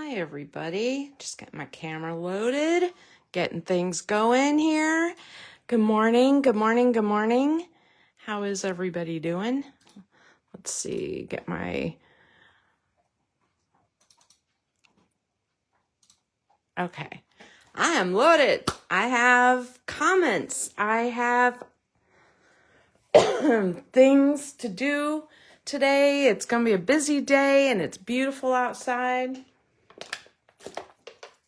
Hi, everybody. Just got my camera loaded, getting things going here. Good morning, good morning, good morning. How is everybody doing? Let's see, get my... Okay, I am loaded. I have comments. I have things to do today. It's going to be a busy day and it's beautiful outside.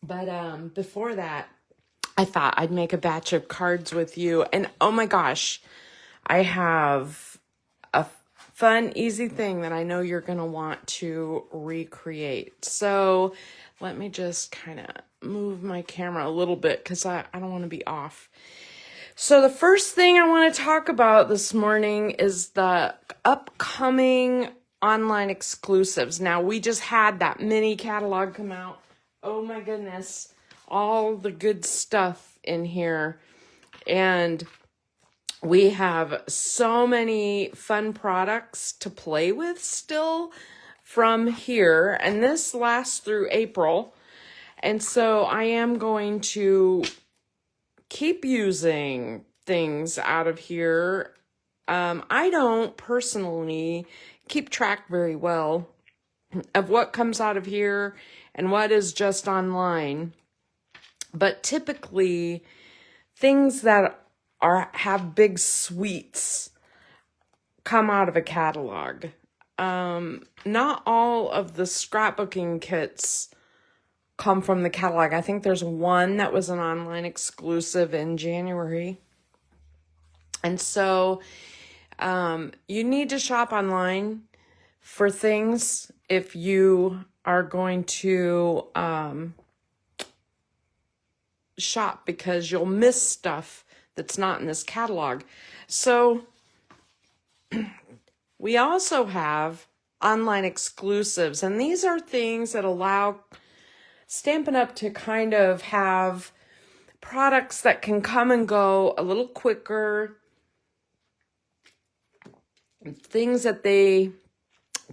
But before that, I thought I'd make a batch of cards with you. And oh my gosh, I have a fun, easy thing that I know you're going to want to recreate. So let me just kind of move my camera a little bit because I don't want to be off. So the first thing I want to talk about this morning is the upcoming online exclusives. Now, we just had that mini catalog come out. Oh my goodness, all the good stuff in here. And we have so many fun products to play with still from here. And this lasts through April. And so I am going to keep using things out of here. I don't personally keep track very well of what comes out of here and what is just online. But typically, things that have big suites come out of a catalog. Not all of the scrapbooking kits come from the catalog. I think there's one that was an online exclusive in January. And so you need to shop online for things if you are going to shop, because you'll miss stuff that's not in this catalog. So we also have online exclusives, and these are things that allow Stampin' Up! To kind of have products that can come and go a little quicker, things that they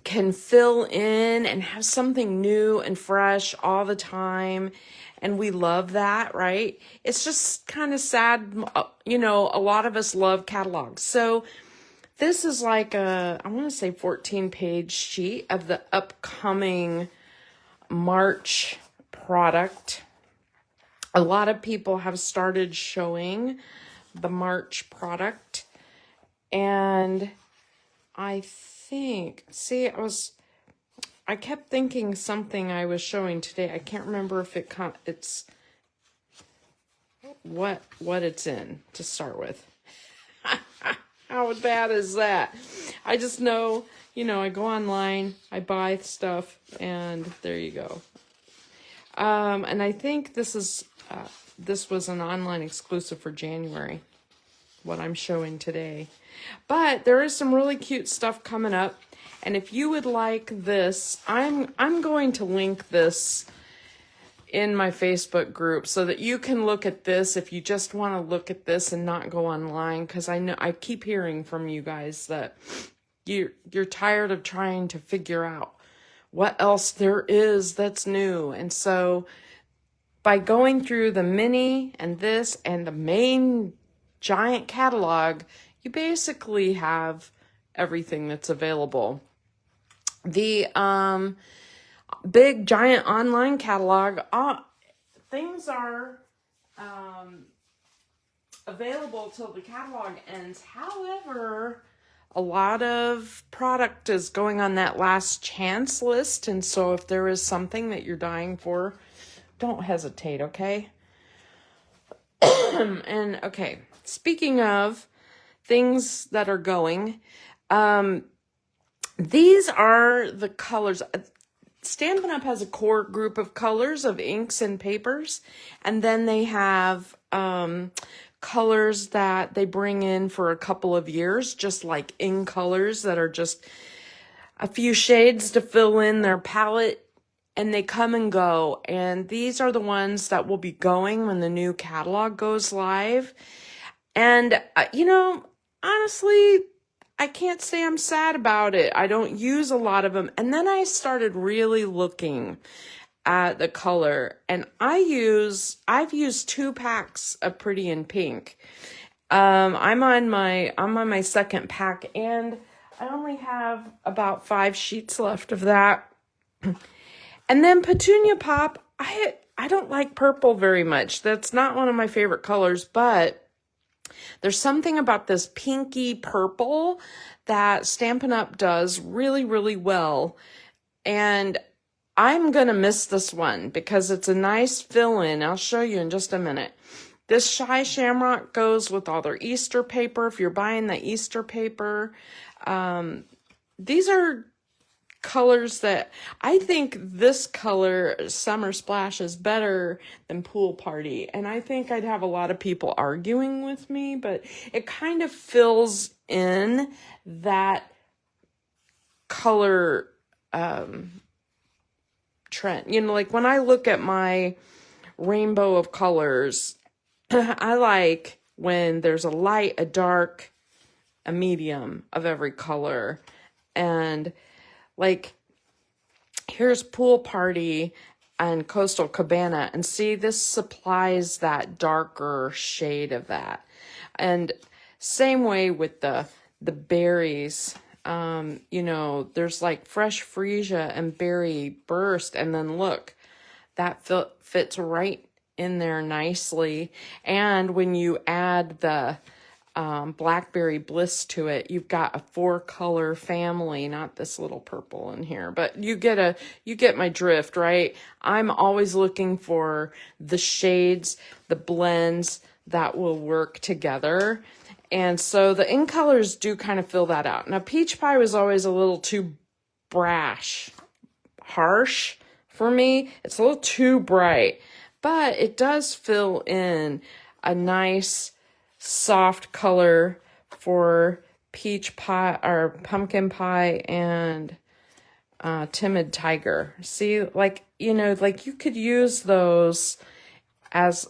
can fill in and have something new and fresh all the time. And we love that, right? It's just kind of sad. You know, a lot of us love catalogs. So this is like I want to say 14-page sheet of the upcoming March product. A lot of people have started showing the March product. And I think, see, I kept thinking something I was showing today. I can't remember if it's what it's in to start with. How bad is that? I just know, I go online, I buy stuff, and there you go. And I think this was an online exclusive for January, what I'm showing today. But there is some really cute stuff coming up. And if you would like this, I'm going to link this in my Facebook group so that you can look at this if you just want to look at this and not go online. Because I know I keep hearing from you guys that you're tired of trying to figure out what else there is that's new. And so by going through the mini and this and the main giant catalog, you basically have everything that's available. The big giant online catalog, things are available till the catalog ends. However, a lot of product is going on that last chance list. And so if there is something that you're dying for, don't hesitate, okay? And okay, speaking of things that are going, these are the colors. Stampin' Up! Has a core group of colors of inks and papers, and then they have colors that they bring in for a couple of years, just like in colors that are just a few shades to fill in their palette, and they come and go. And these are the ones that will be going when the new catalog goes live. And, honestly, I can't say I'm sad about it. I don't use a lot of them. And then I started really looking at the color, and I've used 2 packs of Pretty in Pink. I'm on my second pack, and I only have about 5 sheets left of that. And then Petunia Pop, I don't like purple very much. That's not one of my favorite colors, but there's something about this pinky purple that Stampin' Up! Does really, really well. And I'm going to miss this one because it's a nice fill-in. I'll show you in just a minute. This Shy Shamrock goes with all their Easter paper. If you're buying the Easter paper, these are colors that I think this color, Summer Splash, is better than Pool Party. And I think I'd have a lot of people arguing with me, but it kind of fills in that color trend. You know, like when I look at my rainbow of colors, I like when there's a light, a dark, a medium of every color. And like, here's Pool Party and Coastal Cabana. And see, this supplies that darker shade of that. And same way with the berries. You know, there's like Fresh Freesia and Berry Burst. And then look, that fits right in there nicely. And when you add the Blackberry Bliss to it, you've got a 4-color family, not this little purple in here, but you get my drift, right? I'm always looking for the shades, the blends that will work together. And so the in colors do kind of fill that out. Now, Peach Pie was always a little too harsh for me. It's a little too bright, but it does fill in a nice soft color for Peach Pie or Pumpkin Pie and Timid Tiger. See, like, you know, like you could use those as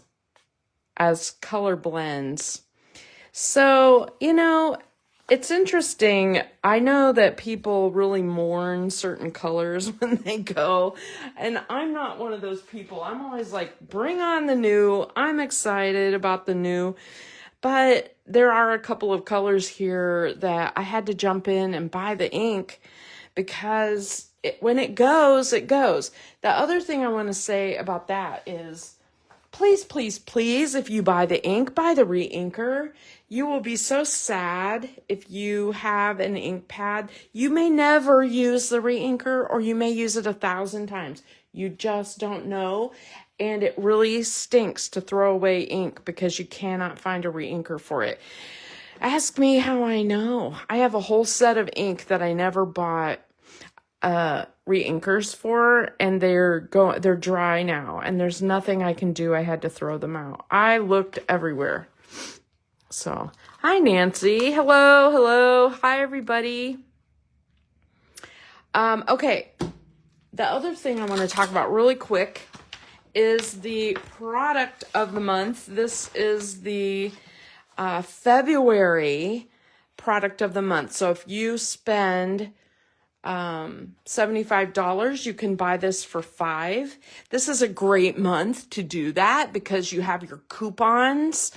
color blends. So, you know, it's interesting. I know that people really mourn certain colors when they go, and I'm not one of those people. I'm always like, bring on the new. I'm excited about the new. But there are a couple of colors here that I had to jump in and buy the ink because when it goes, it goes. The other thing I want to say about that is, please, please, please, if you buy the ink, buy the re-inker. You will be so sad if you have an ink pad. You may never use the re-inker, or you may use it 1,000 times. You just don't know. And it really stinks to throw away ink because you cannot find a re-inker for it. Ask me how I know. I have a whole set of ink that I never bought re-inkers for, and they're dry now, and there's nothing I can do. I had to throw them out. I looked everywhere. So, hi Nancy. Hello. Hi everybody. Okay. The other thing I want to talk about really quick is the product of the month. This is the February product of the month. So if you spend $75, you can buy this for $5. This is a great month to do that because you have your coupons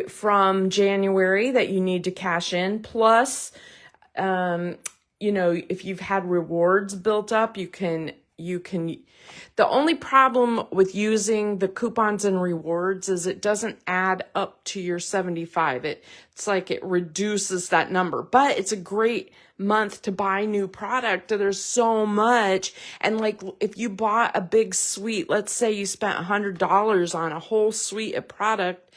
from January that you need to cash in. Plus, you know, if you've had rewards built up, you can, the only problem with using the coupons and rewards is it doesn't add up to your 75. It's like it reduces that number, but it's a great month to buy new product. There's so much. And like, if you bought a big suite, let's say you spent $100 on a whole suite of product,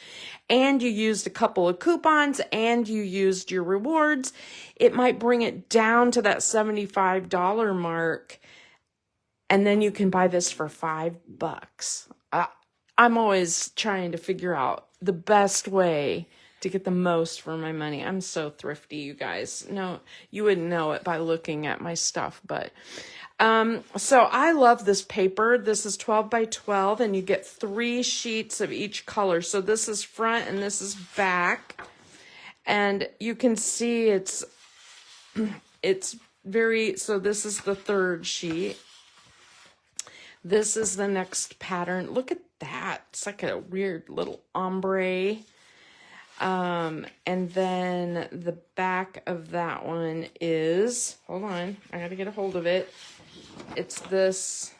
and you used a couple of coupons and you used your rewards, it might bring it down to that $75 mark. And then you can buy this for $5. I'm always trying to figure out the best way to get the most for my money. I'm so thrifty, you guys. No, you wouldn't know it by looking at my stuff, but so I love this paper. This is 12 by 12, and you get 3 sheets of each color. So this is front and this is back, and you can see it's very. So this is the 3rd sheet. This is the next pattern. Look at that. It's like a weird little ombre. And then the back of that one is, hold on, I gotta get a hold of it. It's this,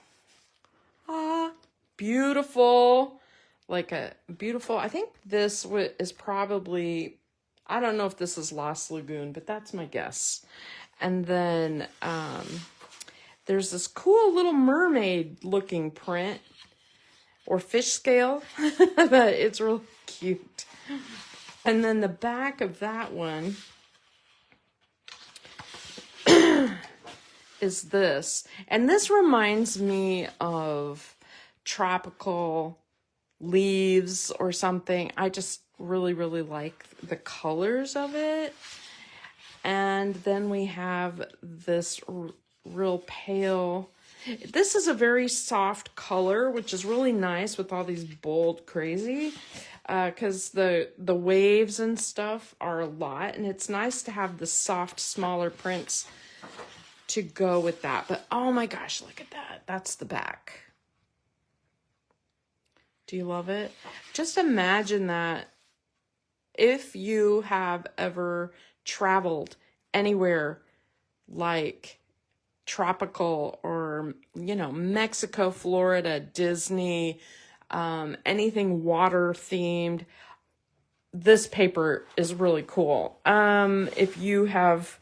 beautiful, like a beautiful, I think this is probably, I don't know if this is Lost Lagoon, but that's my guess. And then, there's this cool little mermaid looking print or fish scale, but it's real cute. And then the back of that one is this. And this reminds me of tropical leaves or something. I just really, really like the colors of it. And then we have this real pale. This is a very soft color, which is really nice with all these bold, crazy. Because the waves and stuff are a lot, and it's nice to have the soft, smaller prints to go with that. But oh my gosh, look at that. That's the back. Do you love it? Just imagine that if you have ever traveled anywhere like tropical or, you know, Mexico, Florida, Disney, anything water themed, this paper is really cool. If you have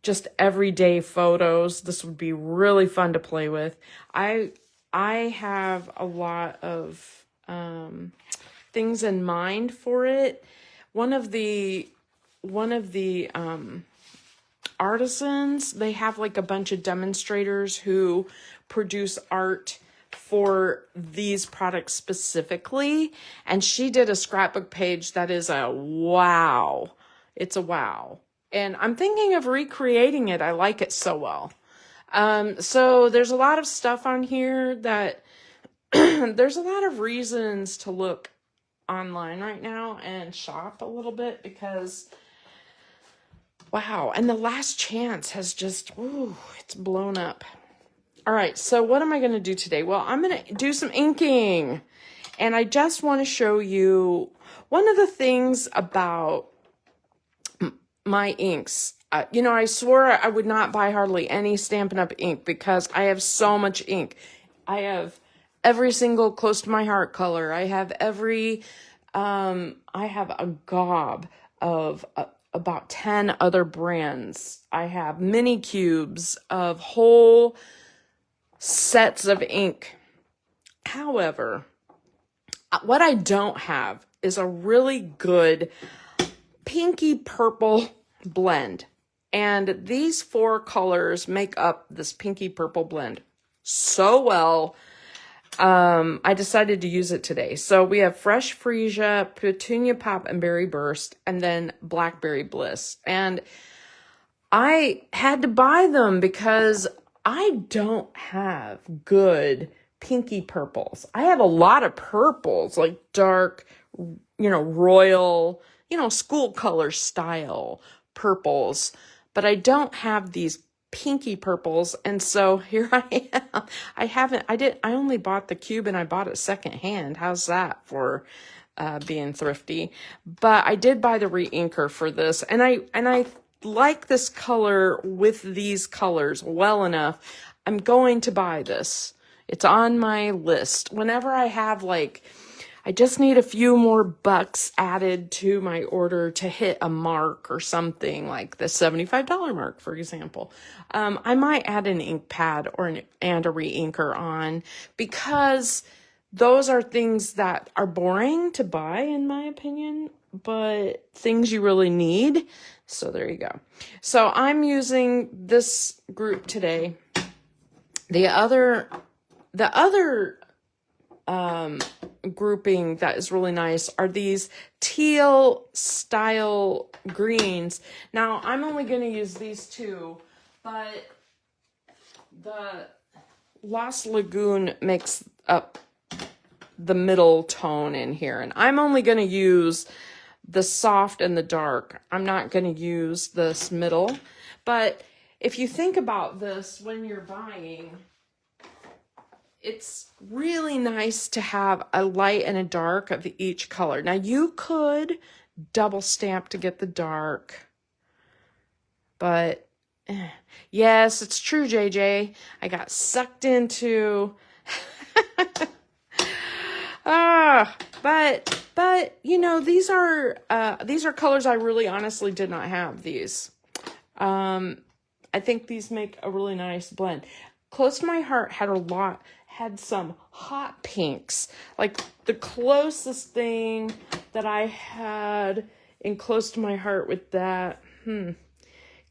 just everyday photos, this would be really fun to play with. I have a lot of things in mind for it. One of the artisans, they have like a bunch of demonstrators who produce art for these products specifically, and she did a scrapbook page that is a wow. It's a wow. And I'm thinking of recreating it. I like it so well. So there's a lot of stuff on here that there's a lot of reasons to look online right now and shop a little bit because wow. And the last chance has just, ooh, it's blown up. All right, so what am I going to do today? Well, I'm going to do some inking. And I just want to show you one of the things about my inks. You know, I swore I would not buy hardly any Stampin' Up! Ink because I have so much ink. I have every single close to my heart color. I have I have a gob of about 10 other brands. I have mini cubes of whole sets of ink. However, what I don't have is a really good pinky purple blend. And these 4 colors make up this pinky purple blend so well. I decided to use it today. So we have Fresh Freesia, Petunia Pop and Berry Burst, and then Blackberry Bliss. And I had to buy them because I don't have good pinky purples. I have a lot of purples, like dark, you know, royal, you know, school color style purples, but I don't have these pinky purples. And so here I am. I only bought the cube and I bought it secondhand. How's that for being thrifty? But I did buy the re-inker for this, and I like this color with these colors well enough. I'm going to buy this. It's on my list. Whenever I have like, I just need a few more bucks added to my order to hit a mark or something, like the $75 mark, for example. I might add an ink pad and a re-inker on, because those are things that are boring to buy, in my opinion, but things you really need. So there you go. So I'm using this group today. The other grouping that is really nice are these teal style greens. Now I'm only going to use these 2, but the Lost Lagoon makes up the middle tone in here, and I'm only going to use the soft and the dark. I'm not going to use this middle. But if you think about this when you're buying, it's really nice to have a light and a dark of each color. Now you could double stamp to get the dark, but yes, it's true, JJ. I got sucked into but you know, these are colors I really honestly did not have these. I think these make a really nice blend. Close to My Heart had some hot pinks. Like the closest thing that I had in Close to My Heart with that,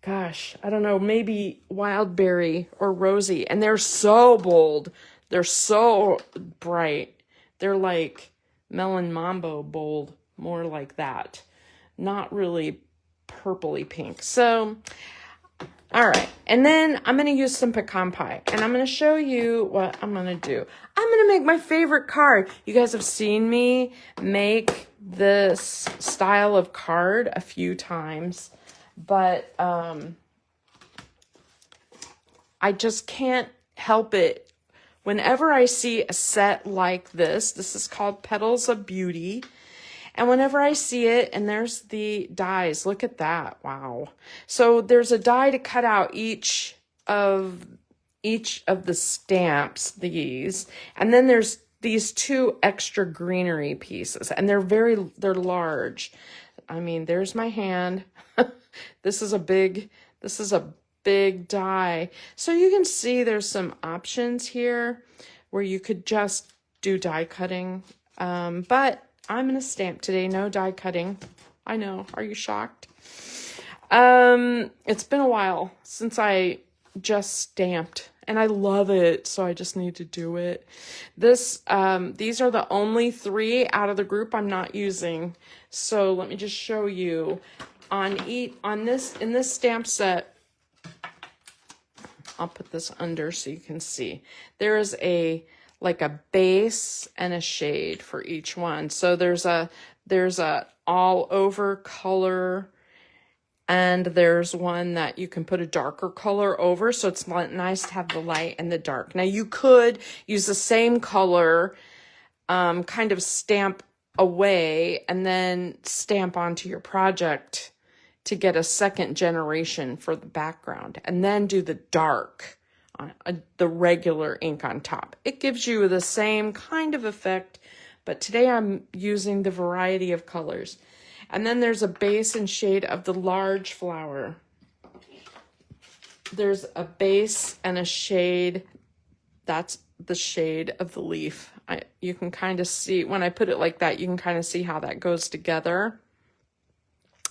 gosh, I don't know, maybe Wildberry or Rosy. And they're so bold. They're so bright. They're like Melon Mambo bold, more like that. Not really purpley pink. So, all right. And then I'm going to use some pecan pie. And I'm going to show you what I'm going to do. I'm going to make my favorite card. You guys have seen me make this style of card a few times. But I just can't help it. Whenever I see a set like this is called Petals of Beauty. And whenever I see it, and there's the dies, look at that. Wow. So there's a die to cut out each of the stamps, these. And then there's these two extra greenery pieces, and they're large. I mean, there's my hand. This is a big die. So you can see there's some options here where you could just do die cutting. But I'm going to stamp today. No die cutting. I know. Are you shocked? It's been a while since I just stamped, and I love it. So I just need to do it. These are the only 3 out of the group I'm not using. So let me just show you in this stamp set. I'll put this under so you can see. There is like a base and a shade for each one. So there's a all over color, and there's one that you can put a darker color over. So it's nice to have the light and the dark. Now you could use the same color, kind of stamp away and then stamp onto your project to get a second generation for the background, and then do the dark, the regular ink on top. It gives you the same kind of effect, but today I'm using the variety of colors. And then there's a base and shade of the large flower. There's a base and a shade. That's the shade of the leaf. You can kind of see, when I put it like that, you can kind of see how that goes together.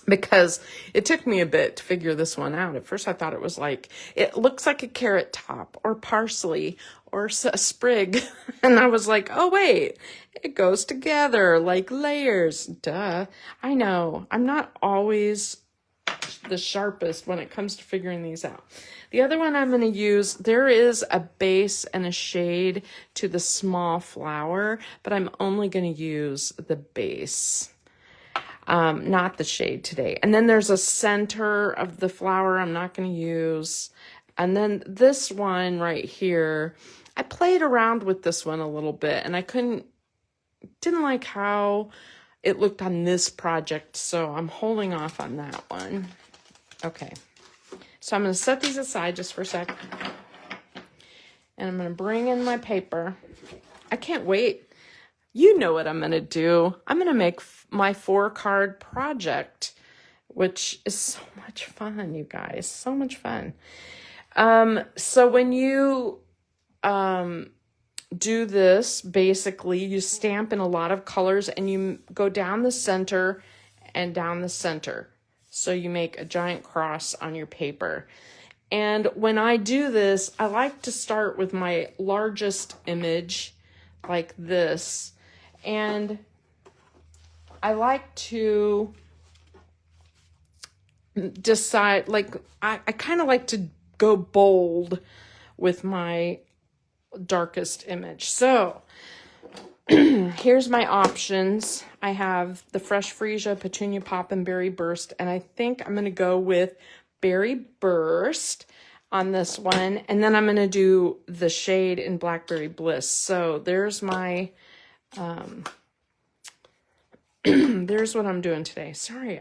Because it took me a bit to figure this one out. At first I thought it was like, it looks like a carrot top or parsley or a sprig. And I was like, oh wait, it goes together like layers. Duh. I know. I'm not always the sharpest when it comes to figuring these out. The other one I'm going to use, there is a base and a shade to the small flower, but I'm only going to use the base. Not the shade today. And then there's a center of the flower I'm not going to use. And then this one right here, I played around with this one a little bit, and I didn't like how it looked on this project. So I'm holding off on that one. Okay. So I'm going to set these aside just for a sec. And I'm going to bring in my paper. I can't wait. You know what I'm going to do. I'm going to make my 4-card project, which is so much fun, you guys. So much fun. So when you do this, basically, you stamp in a lot of colors, and you go down the center and down the center. So you make a giant cross on your paper. And when I do this, I like to start with my largest image, like this. And I like to decide, like, I kind of like to go bold with my darkest image. So here's my options. I have the Fresh Freesia, Petunia Pop, and Berry Burst. And I think I'm going to go with Berry Burst. on this one. And then I'm going to do the shade in Blackberry Bliss. So there's my, there's what I'm doing today. Sorry,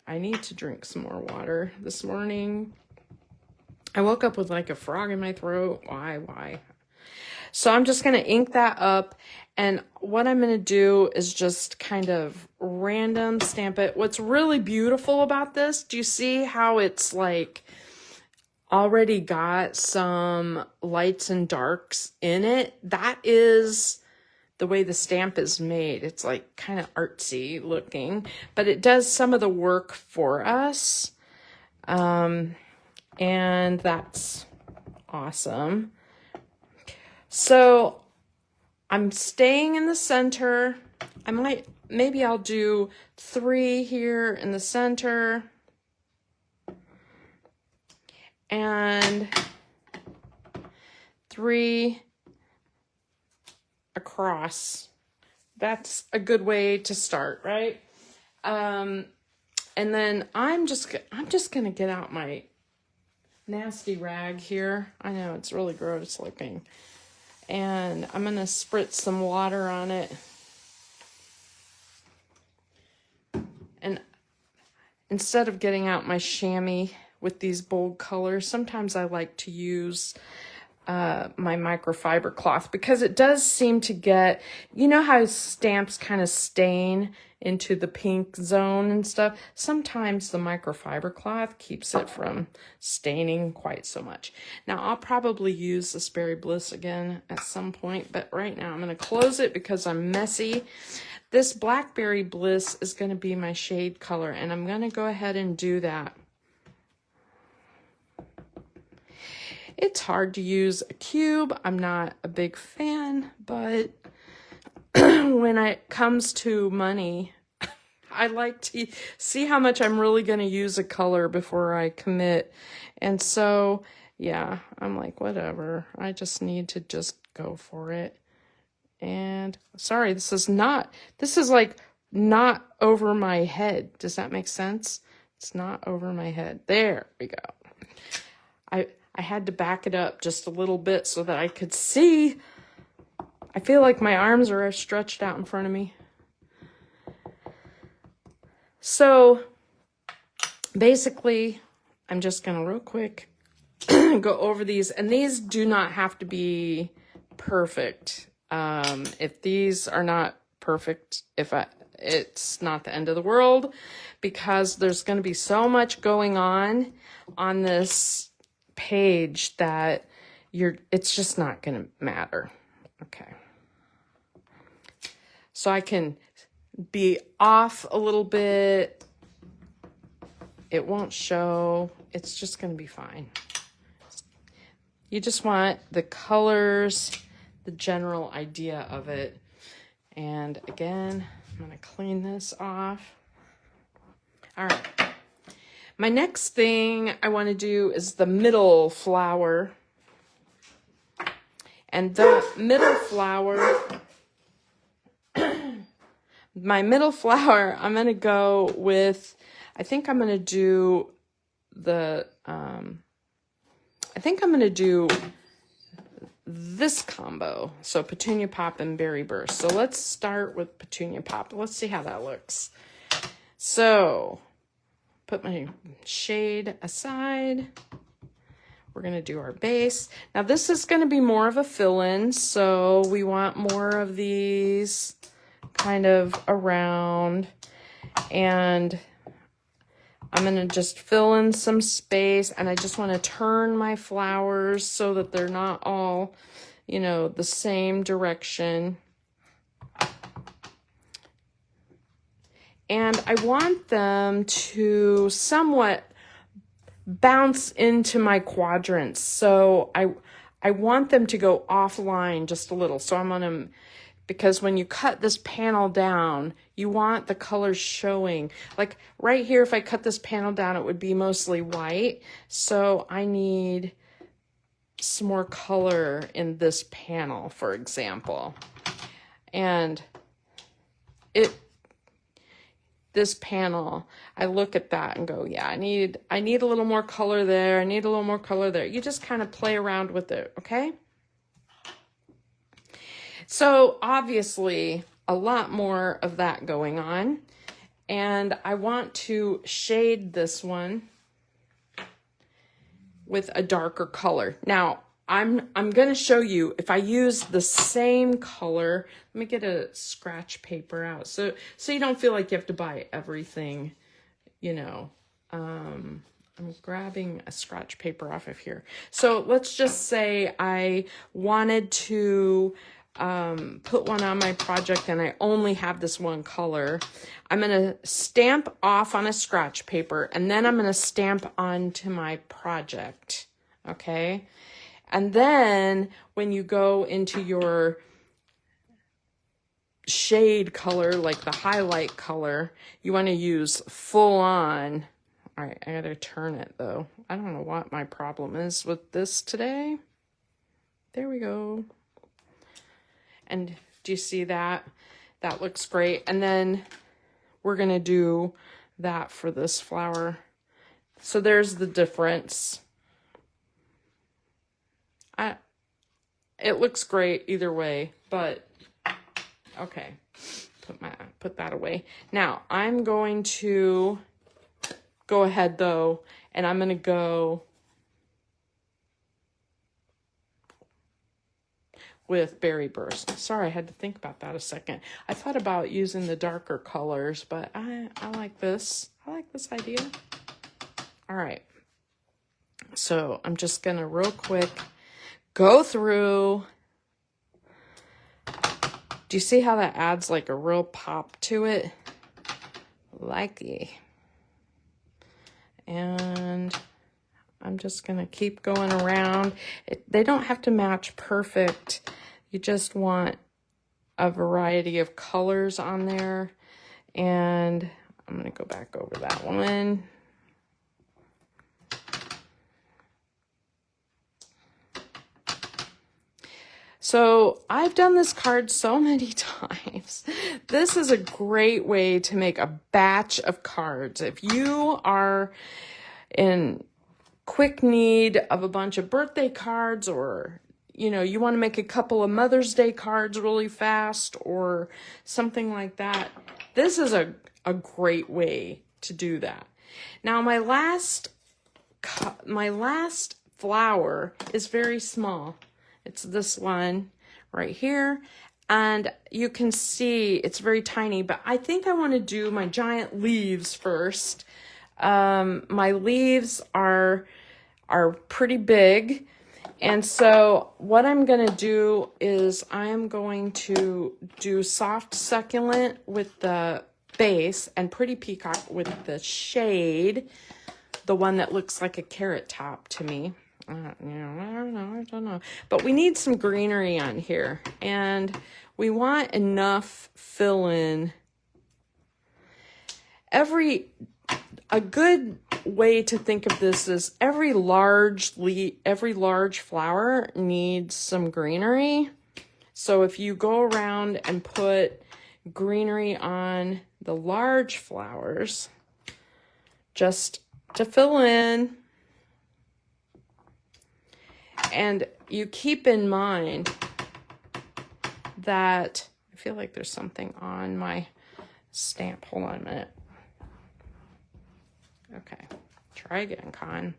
I need to drink some more water this morning. I woke up with like a frog in my throat. Why? So I'm just going to ink that up. And what I'm going to do is just kind of random stamp it. What's really beautiful about this, do you see how it's like already got some lights and darks in it? That is the way the stamp is made. It's like kind of artsy looking, but it does some of the work for us. And that's awesome. So I'm staying in the center. Maybe I'll do 3 here in the center. And 3 across. That's a good way to start, right? And then I'm just gonna get out my nasty rag here. I know it's really gross looking. And I'm gonna spritz some water on it. And instead of getting out my chamois with these bold colors, sometimes I like to use my microfiber cloth, because it does seem to get, you know how stamps kind of stain into the pink zone and stuff? Sometimes the microfiber cloth keeps it from staining quite so much. Now I'll probably use this Berry Bliss again at some point, but right now I'm going to close it because I'm messy. This Blackberry Bliss is going to be my shade color, and I'm going to go ahead and do that. It's hard to use a cube. I'm not a big fan, but when it comes to money, I like to see how much I'm really going to use a color before I commit. And so, yeah, I'm like, whatever. I just need to just go for it. And sorry, this is like not over my head. Does that make sense? It's not over my head. There we go. I had to back it up just a little bit so that I could see. I feel like my arms are stretched out in front of me. So basically, I'm just going to real quick go over these. And these do not have to be perfect. If these are not perfect, it's not the end of the world, because there's going to be so much going on this page that it's just not going to matter. Okay. So I can be off a little bit. It won't show. It's just going to be fine. You just want the colors, the general idea of it. And again, I'm going to clean this off. All right. My next thing I want to do is the middle flower. And the middle flower, my middle flower, I'm going to go with, I think I'm going to do the, I think I'm going to do this combo. So Petunia Pop and Berry Burst. So let's start with Petunia Pop. Let's see how that looks. So put my shade aside. We're going to do our base. Now this is going to be more of a fill-in, so we want more of these kind of around. And I'm going to just fill in some space, and I just want to turn my flowers so that they're not all, you know, the same direction. And I want them to somewhat bounce into my quadrants. So I want them to go offline just a little. So I'm going to, because when you cut this panel down, you want the colors showing. Like right here, if I cut this panel down, it would be mostly white. So I need some more color in this panel, for example. And this panel, I look at that and go, yeah, I need a little more color there. I need a little more color there. You just kind of play around with it, okay? So obviously a lot more of that going on. And I want to shade this one with a darker color. Now, I'm going to show you if I use the same color. Let me get a scratch paper out so you don't feel like you have to buy everything, you know. I'm grabbing a scratch paper off of here. So let's just say I wanted to put one on my project and I only have this one color. I'm going to stamp off on a scratch paper and then I'm going to stamp onto my project. Okay. And then when you go into your shade color, like the highlight color, you want to use full on. All right, I gotta turn it though. I don't know what my problem is with this today. There we go. And do you see that? That looks great. And then we're gonna do that for this flower. So there's the difference. It looks great either way, but okay, put that away. Now I'm going to go ahead though, and I'm gonna go with Berry Burst. Sorry, I had to think about that a second. I thought about using the darker colors, but I like this. I like this idea. All right, so I'm just gonna real quick go through. Do you see how that adds like a real pop to it? Likey. And I'm just going to keep going around. They don't have to match perfect. You just want a variety of colors on there. And I'm going to go back over that one. So I've done this card so many times. This is a great way to make a batch of cards. If you are in quick need of a bunch of birthday cards, or you know, you want to make a couple of Mother's Day cards really fast or something like that, this is a great way to do that. Now my last flower is very small. It's this one right here. And you can see it's very tiny, but I think I want to do my giant leaves first. My leaves are pretty big. And so what I'm going to do is I am going to do soft succulent with the base and pretty peacock with the shade, the one that looks like a carrot top to me. I don't know. But we need some greenery on here. And we want enough fill-in. A good way to think of this is every large flower needs some greenery. So if you go around and put greenery on the large flowers, just to fill in. And you keep in mind that, I feel like there's something on my stamp. Hold on a minute. Okay, try again, Con.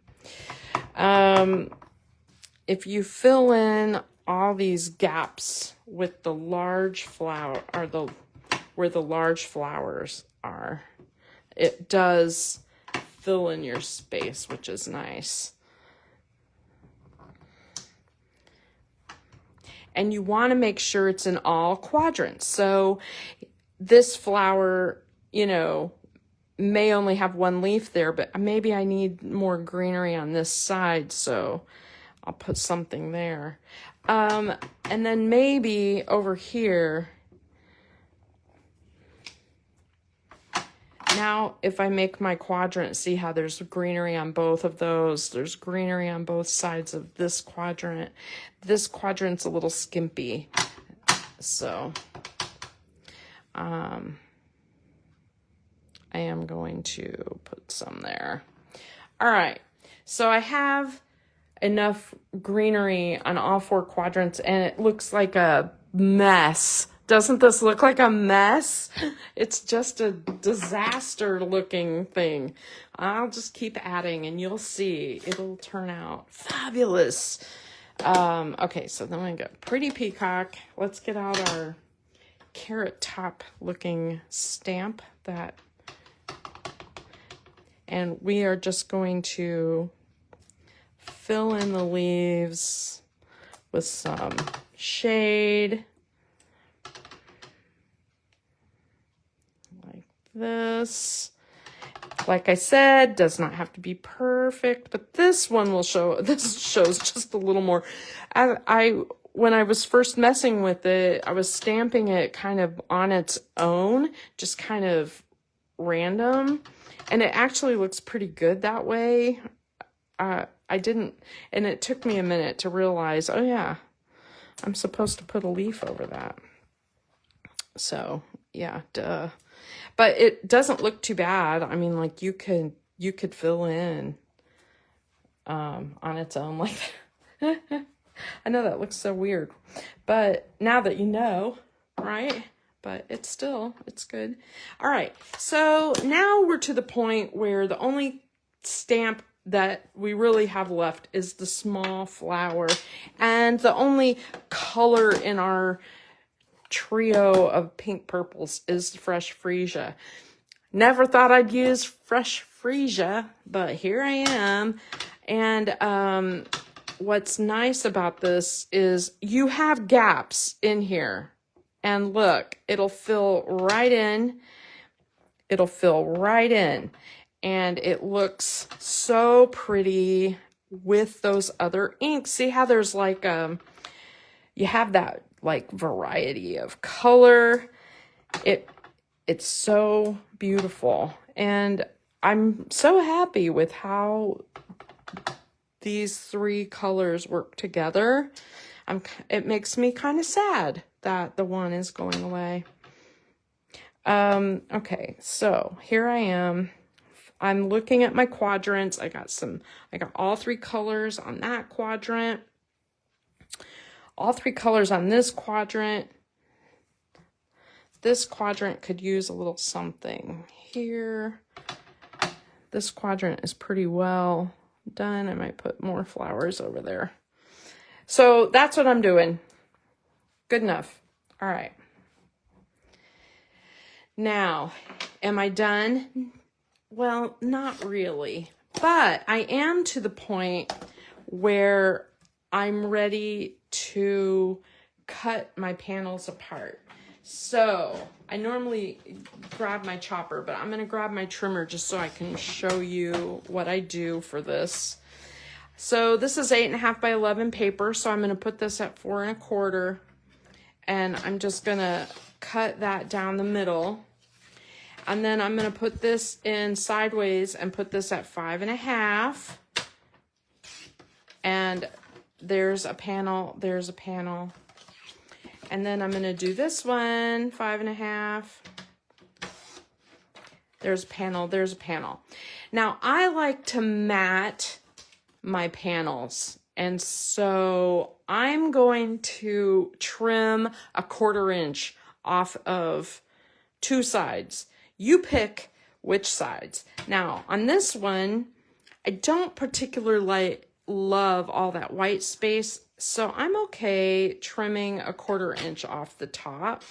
If you fill in all these gaps with the large flower, or where the large flowers are, it does fill in your space, which is nice. And you want to make sure it's in all quadrants. So this flower, you know, may only have one leaf there, but maybe I need more greenery on this side, so I'll put something there. And then maybe over here, now if I make my quadrant, see how there's greenery on both of those. There's greenery on both sides of this quadrant. This quadrant's a little skimpy, so I I am going to put some there. All right, so I have enough greenery on all 4 quadrants, and it looks like a mess. Doesn't this look like a mess? It's just a disaster looking thing. I'll just keep adding and you'll see it'll turn out fabulous. Okay, so then we got Pretty Peacock. Let's get out our carrot top looking stamp and we are just going to fill in the leaves with some shade. Like this. Like I said, does not have to be perfect, but this one will show, this shows just a little more. When I was first messing with it, I was stamping it kind of on its own, just kind of random, and it actually looks pretty good that way. I didn't, and it took me a minute to realize, oh yeah, I'm supposed to put a leaf over that. So yeah, duh. But it doesn't look too bad. I mean, like you could fill in on its own like that. I know that looks so weird, but now that you know, right? But it's good. All right, so now we're to the point where the only stamp that we really have left is the small flower, and the only color in our trio of pink purples is the fresh freesia. Never thought I'd use fresh freesia, but here I am. And what's nice about this is you have gaps in here, and look, it'll fill right in. It'll fill right in, and it looks so pretty with those other inks. See how there's like you have that like variety of color. It's so beautiful, and I'm so happy with how these 3 colors work together. It makes me kind of sad that the one is going away. Okay, so here I am. I'm looking at my quadrants. I got all 3 colors on that quadrant. All 3 colors on this quadrant. This quadrant could use a little something here. This quadrant is pretty well done. I might put more flowers over there. So that's what I'm doing. Good enough. All right. Now, am I done? Well, not really. But I am to the point where I'm ready to cut my panels apart. So I normally grab my chopper, but I'm going to grab my trimmer just so I can show you what I do for this. So this is 8.5 by 11 paper. So I'm going to put this at 4 1/4, and I'm just going to cut that down the middle. And then I'm going to put this in sideways and put this at 5 1/2. And there's a panel, there's a panel. And then I'm going to do this one, 5 1/2. There's a panel, there's a panel. Now, I like to mat my panels. And so I'm going to trim 1/4 inch off of 2 sides. You pick which sides. Now, on this one, I don't particularly love all that white space, so I'm okay trimming 1/4 inch off the top.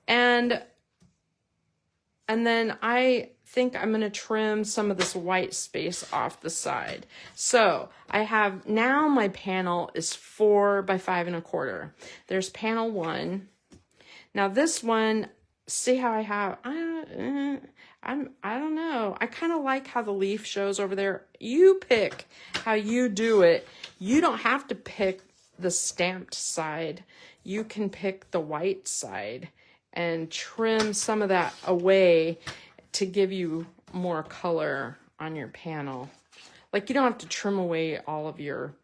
And then I think I'm going to trim some of this white space off the side. So I have, now my panel is 4 by 5 1/4. There's panel 1. Now this one, see how I have, I don't know. I kind of like how the leaf shows over there. You pick how you do it. You don't have to pick the stamped side. You can pick the white side and trim some of that away to give you more color on your panel. Like, you don't have to trim away all of your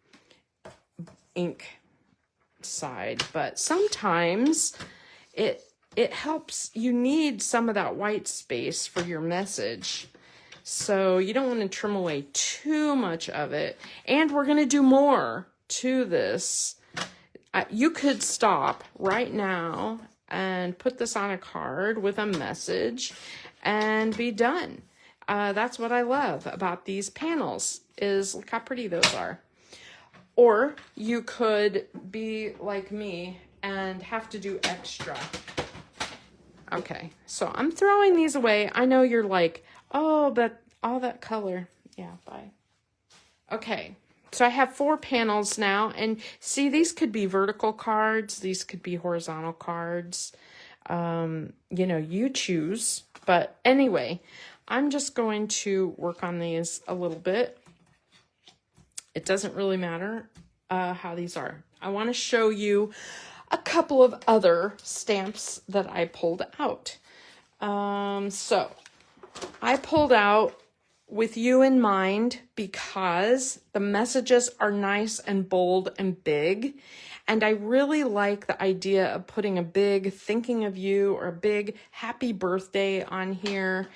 ink side, but sometimes it helps, you need some of that white space for your message. So you don't want to trim away too much of it. And we're going to do more to this. You could stop right now and put this on a card with a message and be done. That's what I love about these panels, is look how pretty those are. Or you could be like me and have to do extra. Okay, so I'm throwing these away. I know you're like, oh, but all that color. Yeah, bye. Okay, so I have 4 panels now. And see, these could be vertical cards. These could be horizontal cards. You know, you choose. But anyway, I'm just going to work on these a little bit. It doesn't really matter how these are. I want to show you a couple of other stamps that I pulled out. So I pulled out with you in mind because the messages are nice and bold and big. And I really like the idea of putting a big thinking of you or a big happy birthday on here,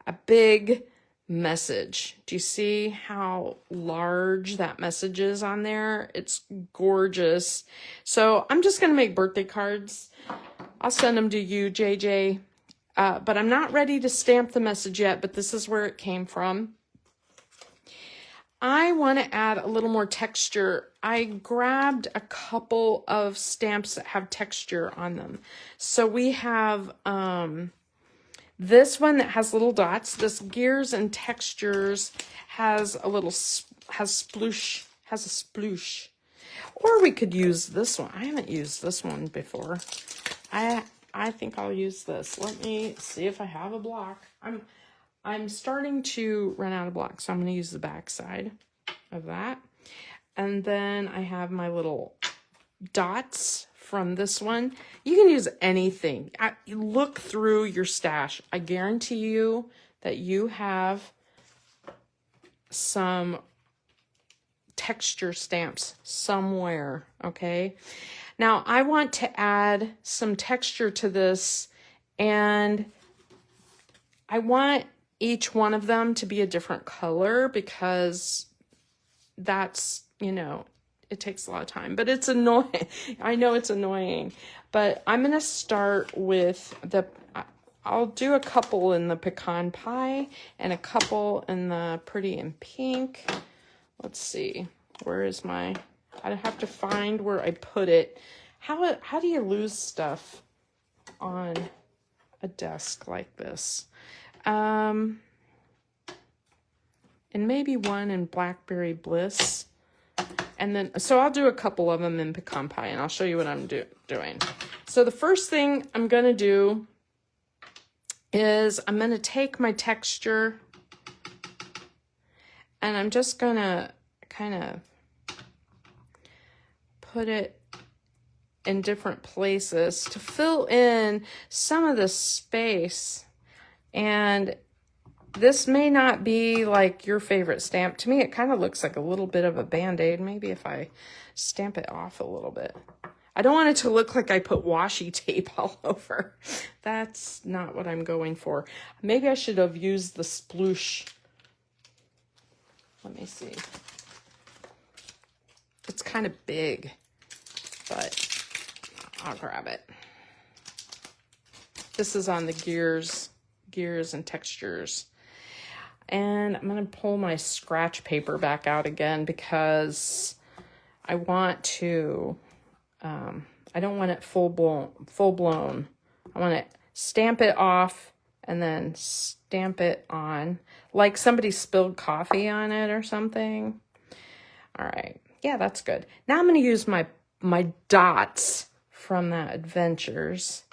a big message. Do you see how large that message is on there? It's gorgeous. So I'm just going to make birthday cards. I'll send them to you, JJ. But I'm not ready to stamp the message yet, but this is where it came from. I want to add a little more texture. I grabbed a couple of stamps that have texture on them. So we have this one that has little dots. This Gears and Textures has a little, has a sploosh. Or we could use this one. I haven't used this one before. I think I'll use this. Let me see if I have a block. I'm starting to run out of blocks, so I'm going to use the back side of that. And then I have my little dots from this one. You can use anything. Look through your stash. I guarantee you that you have some texture stamps somewhere, okay? Now, I want to add some texture to this, and I want each one of them to be a different color because that's, you know, it takes a lot of time, but it's annoying. I know it's annoying, but I'm going to start with I'll do a couple in the pecan pie and a couple in the pretty in pink. Let's see, where is my, I have to find where I put it. How do you lose stuff on a desk like this? And maybe one in Blackberry Bliss. And then, so I'll do a couple of them in pecan pie, and I'll show you what I'm doing. So the first thing I'm going to do is I'm going to take my texture, and I'm just going to kind of put it in different places to fill in some of the space. And this may not be like your favorite stamp. To me, it kind of looks like a little bit of a Band-Aid. Maybe if I stamp it off a little bit. I don't want it to look like I put washi tape all over. That's not what I'm going for. Maybe I should have used the sploosh. Let me see. It's kind of big, but I'll grab it. This is on the Gears and Textures. And I'm going to pull my scratch paper back out again because I want to, I don't want it full blown. I want to stamp it off and then stamp it on like somebody spilled coffee on it or something. All right. Yeah, that's good. Now I'm going to use my dots from that Adventures.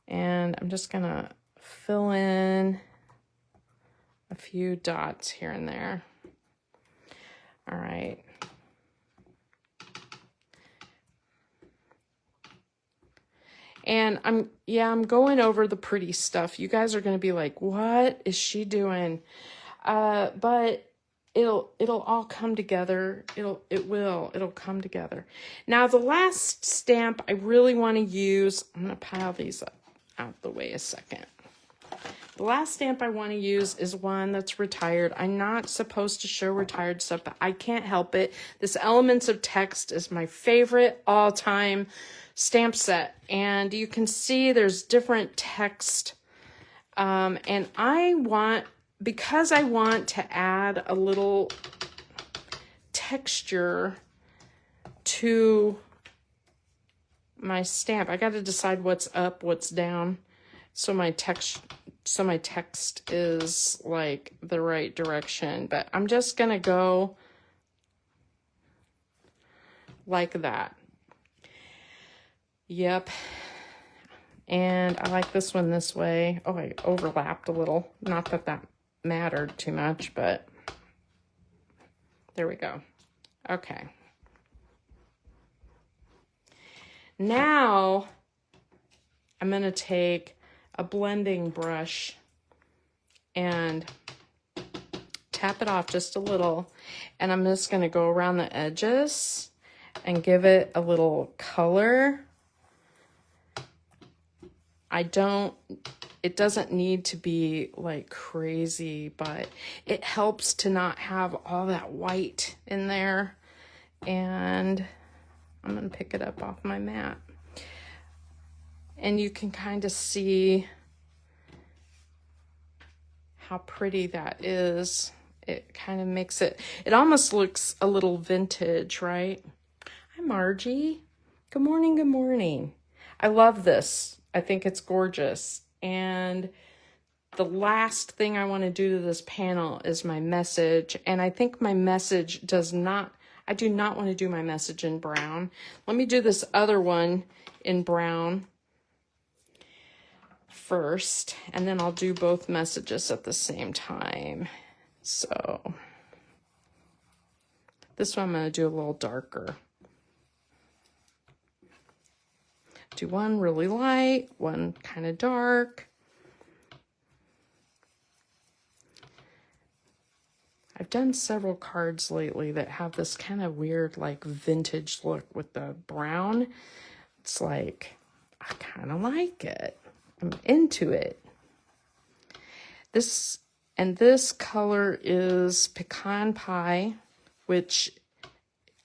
And I'm just going to fill in a few dots here and there. All right. And I'm going over the pretty stuff. You guys are going to be like, what is she doing? But it'll all come together. It'll come together. Now, the last stamp I really want to use, I'm going to pile these up out the way a second. The last stamp I want to use is one that's retired. I'm not supposed to show retired stuff, but I can't help it. This Elements of Text is my favorite all-time stamp set. And you can see there's different text. And because I want to add a little texture to my stamp, I got to decide what's up, what's down. So my text is like the right direction, but I'm just going to go like that. Yep. And I like this one this way. Oh, I overlapped a little. Not that that mattered too much, but there we go. Okay. Now I'm going to take a blending brush and tap it off just a little, and I'm just going to go around the edges and give it a little color. It doesn't need to be like crazy, but it helps to not have all that white in there. And I'm going to pick it up off my mat. And you can kind of see how pretty that is. It kind of makes it almost looks a little vintage, right? Hi, Margie. Good morning, good morning. I love this. I think it's gorgeous. And the last thing I want to do to this panel is my message. And I think my message I do not want to do my message in brown. Let me do this other one in brown first, and then I'll do both messages at the same time. So this one I'm going to do a little darker. Do one really light, one kind of dark. I've done several cards lately that have this kind of weird like vintage look with the brown. It's like, I kind of like it. I'm into it. This color is Pecan Pie, which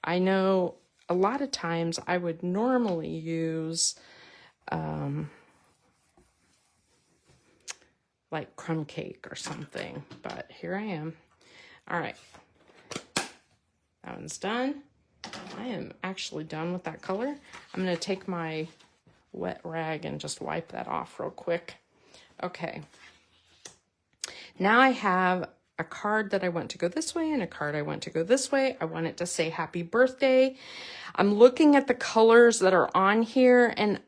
I know a lot of times I would normally use like crumb cake or something, but here I am. All right, that one's done. I am actually done with that color. I'm going to take my wet rag and just wipe that off real quick. Okay. Now I have a card that I want to go this way and a card I want to go this way. I want it to say happy birthday. I'm looking at the colors that are on here, and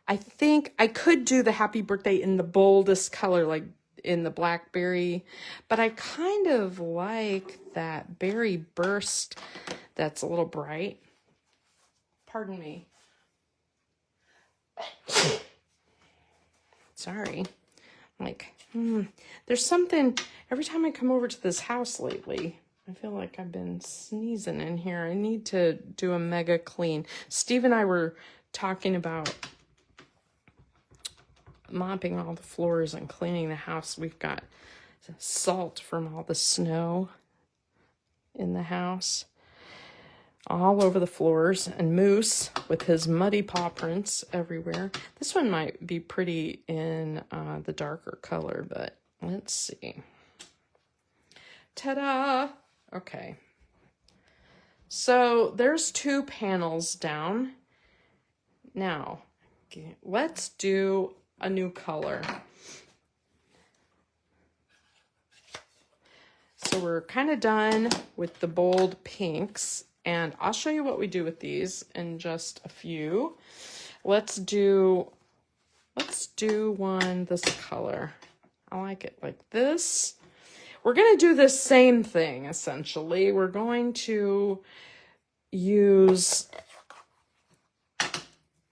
I think I could do the happy birthday in the boldest color, like in the Blackberry, but I kind of like that berry burst that's a little bright. Pardon me. Sorry. Like, there's something, every time I come over to this house lately, I feel like I've been sneezing in here. I need to do a mega clean. Steve and I were talking about mopping all the floors and cleaning the house. We've got salt from all the snow in the house all over the floors, and Moose with his muddy paw prints everywhere. This one might be pretty in the darker color, but let's see. Ta-da! Okay. So there's 2 panels down. Now, let's do a new color. So we're kind of done with the bold pinks, and I'll show you what we do with these in just a few. Let's do one this color. I like it like this. We're going to do the same thing, essentially. We're going to use,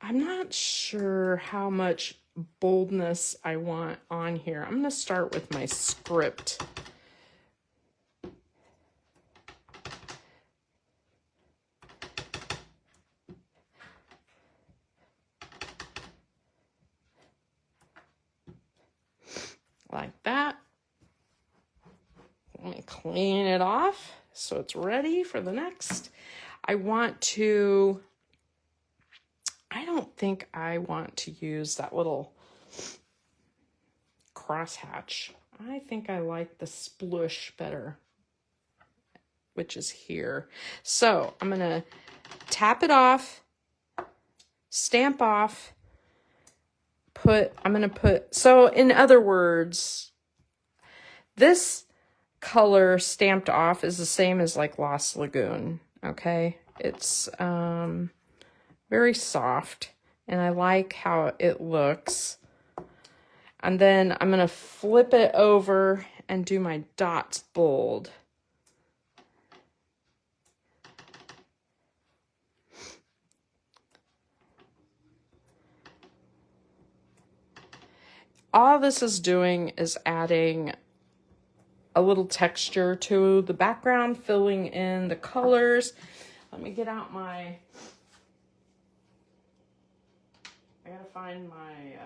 I'm not sure how much boldness I want on here. I'm going to start with my script. that. Let me clean it off so it's ready for the next. I don't think I want to use that little crosshatch. I think I like the splush better, which is here. So I'm going to tap it off, stamp off, so in other words, this color stamped off is the same as like Lost Lagoon, okay? It's very soft, and I like how it looks. And then I'm going to flip it over and do my dots bold. All this is doing is adding a little texture to the background, filling in the colors. Let me get out I gotta find my,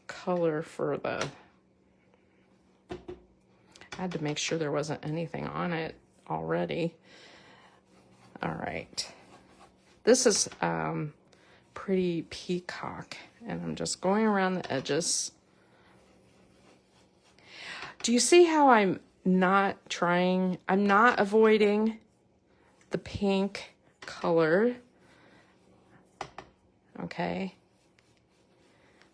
color for I had to make sure there wasn't anything on it already. All right. This is pretty Peacock, and I'm just going around the edges. Do you see how I'm not avoiding the pink color? Okay.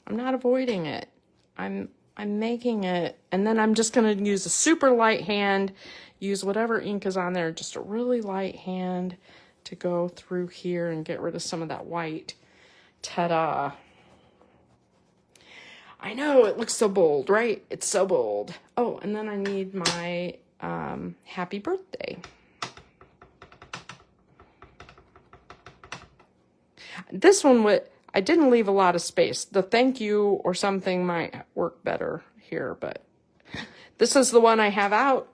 I'm not avoiding it. I'm making it, and then I'm just going to use a super light hand, use whatever ink is on there, just a really light hand to go through here and get rid of some of that white. Ta-da. I know, it looks so bold, right? It's so bold. Oh, and then I need my happy birthday. This one, I didn't leave a lot of space. The thank you or something might work better here, but this is the one I have out.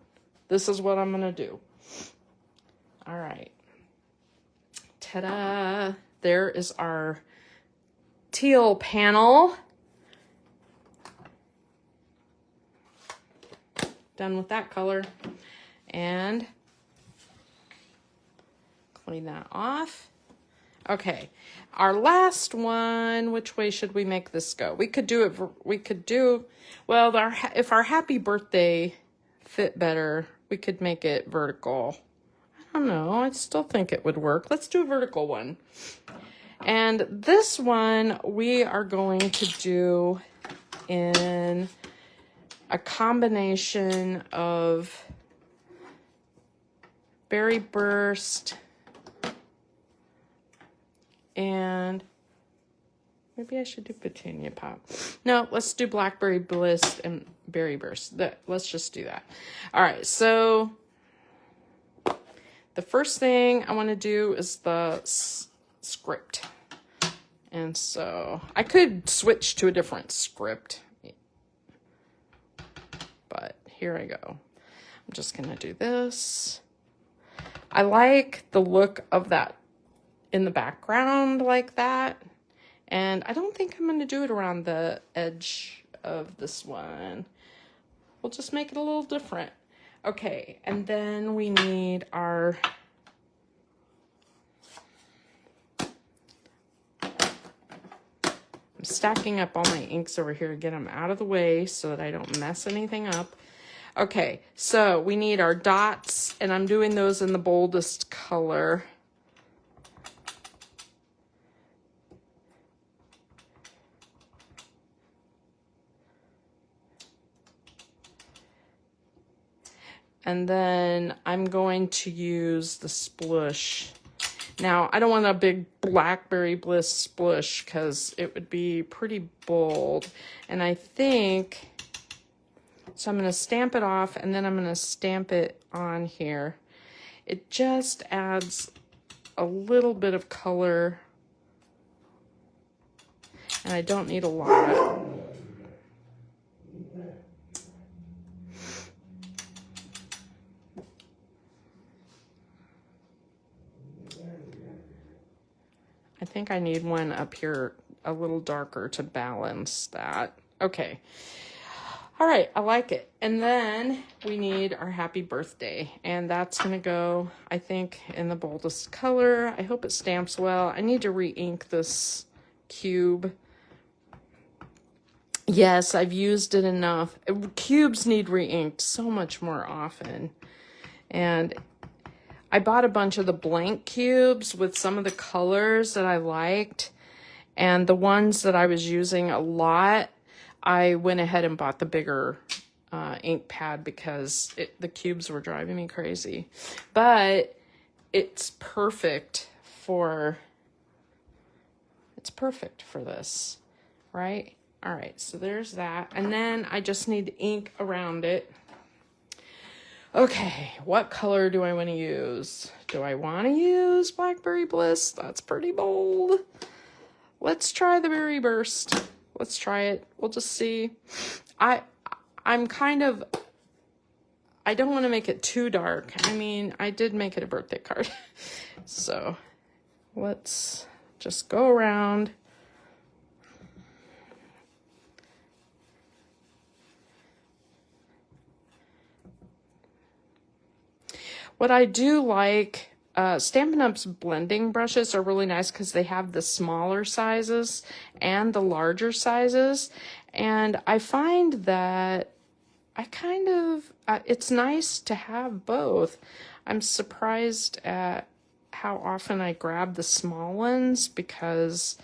This is what I'm going to do. All right. Ta-da. There is our teal panel. Done with that color. And clean that off. Okay, our last one, which way should we make this go? We could do, well, if our happy birthday fit better, we could make it vertical. I don't know, I still think it would work. Let's do a vertical one. And this one we are going to do in a combination of Berry Burst and maybe I should do Petunia Pop. No, let's do Blackberry Bliss and Berry Burst. Let's just do that. All right, so the first thing I want to do is the script. And so I could switch to a different script, but here I go. I'm just going to do this. I like the look of that in the background like that. And I don't think I'm going to do it around the edge of this one. We'll just make it a little different. Okay, and then we need our I'm stacking up all my inks over here to get them out of the way so that I don't mess anything up. Okay, so we need our dots, and I'm doing those in the boldest color. And then I'm going to use the splush. Now, I don't want a big Blackberry Bliss splush because it would be pretty bold. And I think, so I'm going to stamp it off and then I'm going to stamp it on here. It just adds a little bit of color. And I don't need a lot. I I think I need one up here a little darker to balance that. Okay. All right, I like it. And then we need our happy birthday, and that's gonna go, I think, in the boldest color. I hope it stamps well. I need to re-ink this cube. Yes, I've used it enough. Cubes need re-inked so much more often. And I bought a bunch of the blank cubes with some of the colors that I liked, and the ones that I was using a lot, I went ahead and bought the bigger ink pad because the cubes were driving me crazy. But it's perfect for this, right? All right, so there's that. And then I just need ink around it. Okay, what color do I want to use? Do I want to use Blackberry Bliss? That's pretty bold. Let's try the Berry Burst. Let's try it. We'll just see. I'm kind of, I don't want to make it too dark. I mean, I did make it a birthday card. So let's just go around. What I do like, Stampin' Up's blending brushes are really nice because they have the smaller sizes and the larger sizes. And I find that it's nice to have both. I'm surprised at how often I grab the small ones because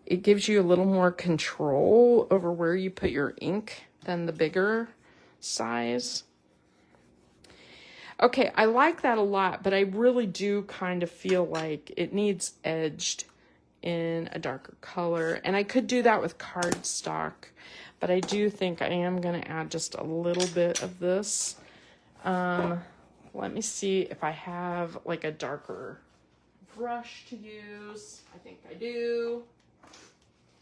it gives you a little more control over where you put your ink than the bigger size. Okay, I like that a lot, but I really do kind of feel like it needs edged in a darker color. And I could do that with cardstock, but I do think I am going to add just a little bit of this. Let me see if I have like a darker brush to use. I think I do.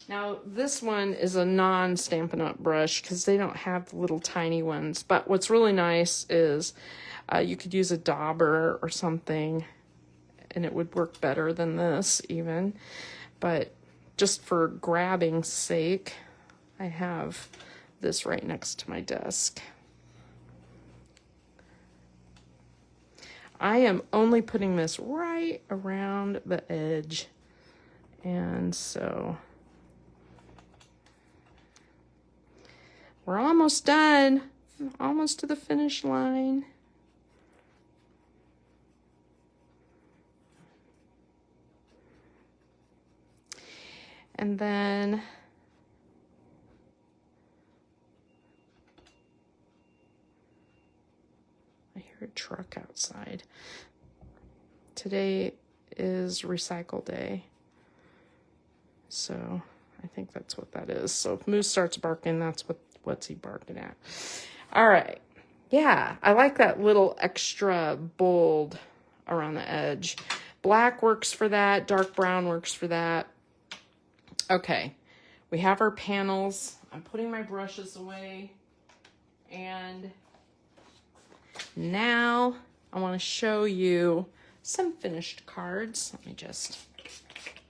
Now, this one is a non-Stampin' Up brush because they don't have the little tiny ones. But what's really nice is you could use a dauber or something, and it would work better than this even. But just for grabbing sake, I have this right next to my desk. I am only putting this right around the edge. And so we're almost done, almost to the finish line. And then I hear a truck outside. Today is recycle day. So I think that's what that is. So if Moose starts barking, that's what's he barking at. All right. Yeah, I like that little extra bold around the edge. Black works for that. Dark brown works for that. Okay, we have our panels. I'm putting my brushes away. And now I want to show you some finished cards. Let me just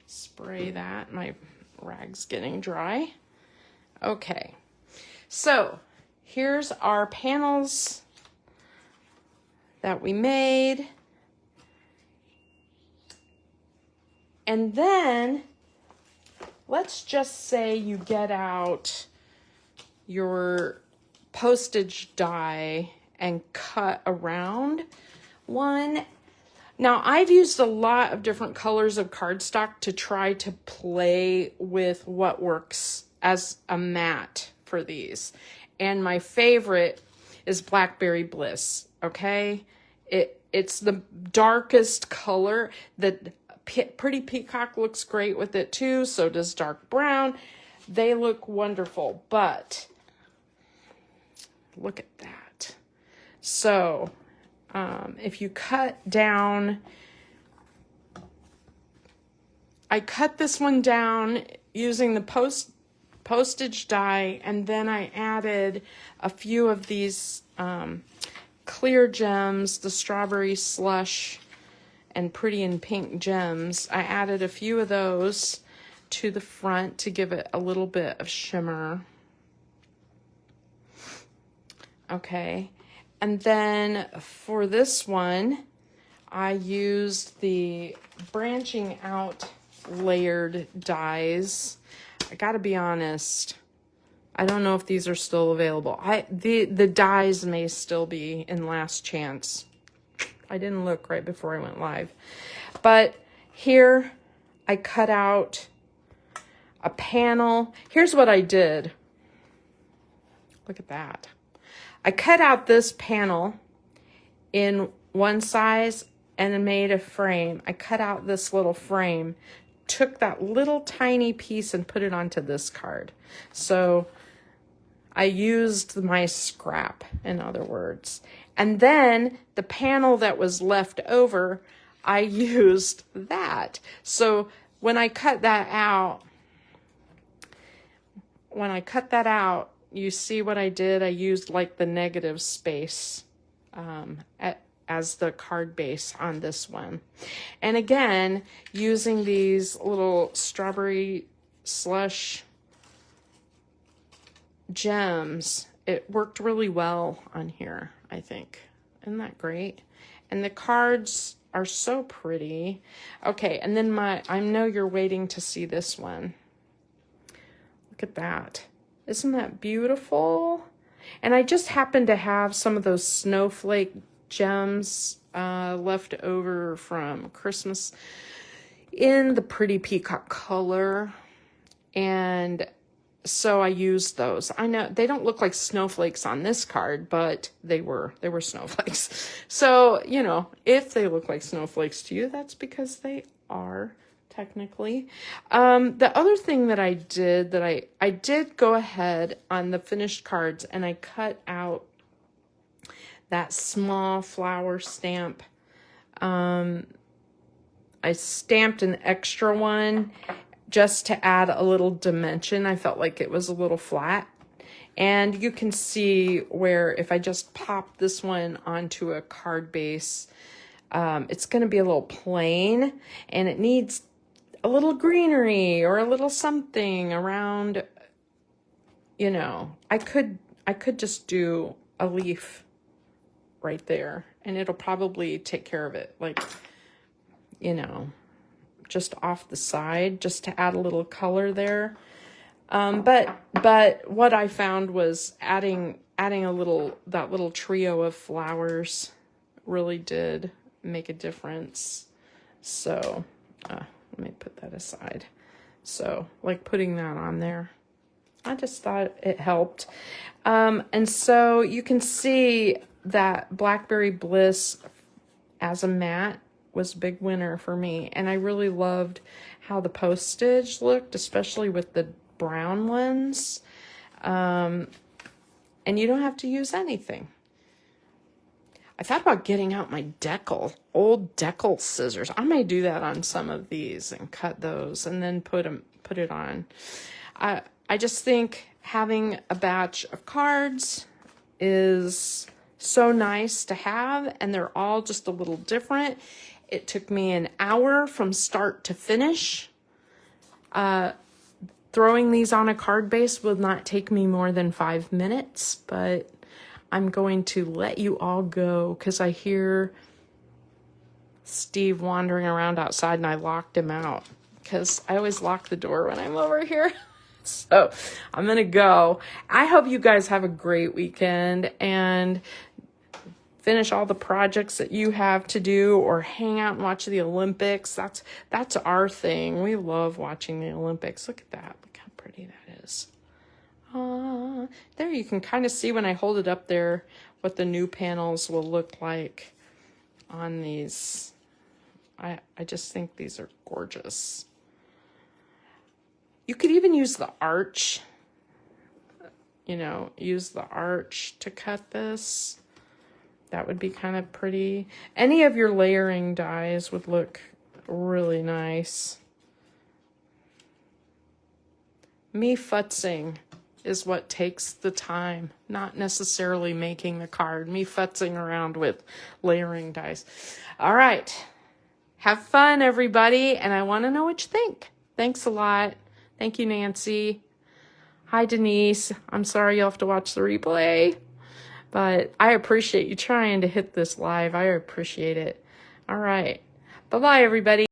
spray that. My rag's getting dry. Okay, so here's our panels that we made. And then let's just say you get out your postage die and cut around one. Now, I've used a lot of different colors of cardstock to try to play with what works as a mat for these. And my favorite is Blackberry Bliss, okay? It's the darkest color. The Pretty Peacock looks great with it too, so does dark brown. They look wonderful, but look at that. So if you cut down, I cut this one down using the postage die, and then I added a few of these clear gems, the strawberry slush, and Pretty in Pink gems. I added a few of those to the front to give it a little bit of shimmer. Okay, and then for this one, I used the branching out layered dies. I gotta be honest, I don't know if these are still available. The dies may still be in last chance. I didn't look right before I went live. But here I cut out a panel. Here's what I did. Look at that. I cut out this panel in one size and made a frame. I cut out this little frame, took that little tiny piece and put it onto this card. So I used my scrap, in other words. And then the panel that was left over, I used that. So when I cut that out, you see what I did? I used like the negative space as the card base on this one. And again, using these little strawberry slush gems, it worked really well on here, I think. Isn't that great? And the cards are so pretty. Okay, and then I know you're waiting to see this one. Look at that. Isn't that beautiful? And I just happen to have some of those snowflake gems left over from Christmas in the pretty peacock color. And so I used those. I know they don't look like snowflakes on this card, but they were snowflakes. So, you know, if they look like snowflakes to you, that's because they are technically. The other thing that I did, that I did go ahead on the finished cards and I cut out that small flower stamp. I stamped an extra one just to add a little dimension. I felt like it was a little flat. And you can see where if I just pop this one onto a card base, it's going to be a little plain and it needs a little greenery or a little something around, you know. I could just do a leaf right there and it'll probably take care of it, like, you know, just off the side, just to add a little color there. But what I found was adding that little trio of flowers really did make a difference. So let me put that aside. So like putting that on there, I just thought it helped. And so you can see that Blackberry Bliss as a matte was a big winner for me. And I really loved how the postage looked, especially with the brown ones. And you don't have to use anything. I thought about getting out my old decal scissors. I may do that on some of these and cut those and then put it on. I just think having a batch of cards is so nice to have, and they're all just a little different. It took me an hour from start to finish. Throwing these on a card base will not take me more than 5 minutes, but I'm going to let you all go because I hear Steve wandering around outside and I locked him out because I always lock the door when I'm over here. So I'm going to go. I hope you guys have a great weekend and finish all the projects that you have to do or hang out and watch the Olympics. That's our thing. We love watching the Olympics. Look at that. Look how pretty that is. There you can kind of see when I hold it up there what the new panels will look like on these. I just think these are gorgeous. You could even use the arch, you know, use the arch to cut this. That would be kind of pretty. Any of your layering dies would look really nice. Me futzing is what takes the time, not necessarily making the card. Me futzing around with layering dies. All right. Have fun, everybody, and I want to know what you think. Thanks a lot. Thank you, Nancy. Hi, Denise. I'm sorry you'll have to watch the replay, but I appreciate you trying to hit this live. I appreciate it. All right. Bye-bye, everybody.